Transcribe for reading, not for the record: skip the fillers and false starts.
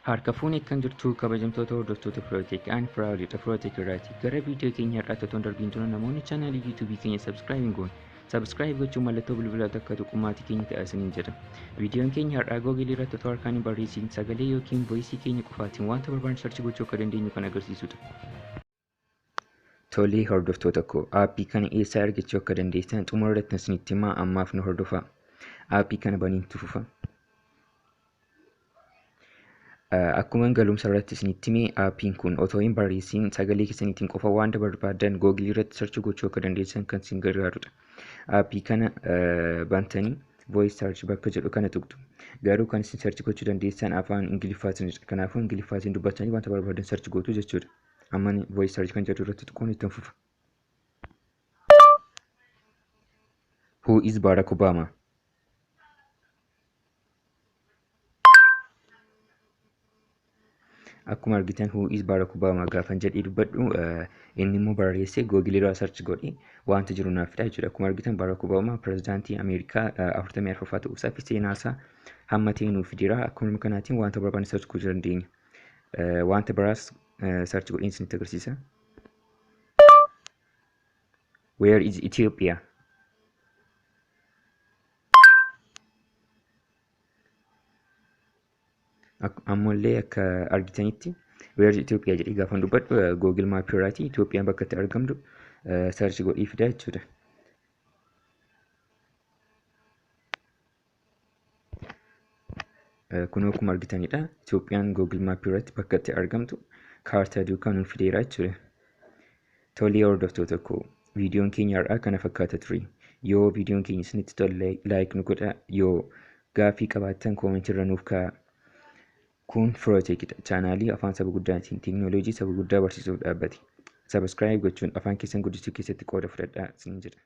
Harka fuunee kan jirtu kabajamtoota hordoftoota Firootek and Firaawolidha Firootek irraati. Gara viidiyoo keenya har'aatti otoo hin darbiin dura namoonni chaanaalii yuutuubii keenya sabskiraayib goon. Sabskiraayib gochuun mallattoo bilbilaa akka tuqummaatii keenya ta'a isiniin jedha. Viidiyoon keenya har'aa Googilii irratti otoo harkaan hin barreessin sagalee yookiin voisii keenya qofaatiin wanta barbaanne sarchi gochuu akka dandeenyu kan agarsiisudha. Tolee hordoftoota koo aappii kana eessaa argachuu akka dandeessan xumura irratti isinitti himaa ammaaf nu hordofaa. Aappii kana baniitu fufa. Akkuma galumsa irratti isinitti himee aappiin kun otoo hin barreessin sagalee keessaniitiin qofa wanta barbaadan Googilii irratti sarchi gochuu akka dandeessan kan isin gargaarudha. Aappii kana bantanii voice search bakka jedhu kana tuqxu. Garuu kan isin sarchi gochuu dandeessan afaan Ingiliffaatinidha. Kanaafuu Ingiliffaatiin dubbatanii wanta barbaadan sarchi gootu jechuudha. Amma voice search kan jedhu irratti tuquun itti fufa. Who is Barack Obama? Akkuma argitan who is Barack Obama gaafan jedhee dubbadhu inni immoo barreessee Googilii irraa sarchi godhee wanta jiru naaf fida jechuudha. Akkuma argitan Barack Obama pirezidaantii Ameerikaa 44ffaa ta'uusaa fi seenaasaa hammatee nuuf fideera. Akkuma kanaatiin wanta barbaanne sarchi gochuu dandeenya. Wanta biraas sarchi godheen isinitti agarsiisa. Where is Ethiopia? Ammallee akka argitanitti Where Ethiopia jedhee gaafan dubbadhu Google Maap irraati Itoophiyaan bakka itti argamtu sarchi godhee fida jechuudha. Kun akkuma argitanidha. Itoophiyaan Google Maap irratti bakka itti argamtu kaartaa duukaa nuuf fideera jechuudha. Tolee hordoftoota koo viidiyoon keenya har'aa kana fakkaata ture. Yoo viidiyoon keenya isinitti tole laayik nu godhaa. Yoo gaaffii qabaattan koomentii irra nuuf kaa'aa. Kun Firootekidha. Chaanaalii afaan saba guddaatiin teekinooloojii saba guddaa barsiisuuf dhaabbate. Sabskiraayib gochuun afaan keessan guddisuu keessatti qooda fudhadhaa isiniin jedha.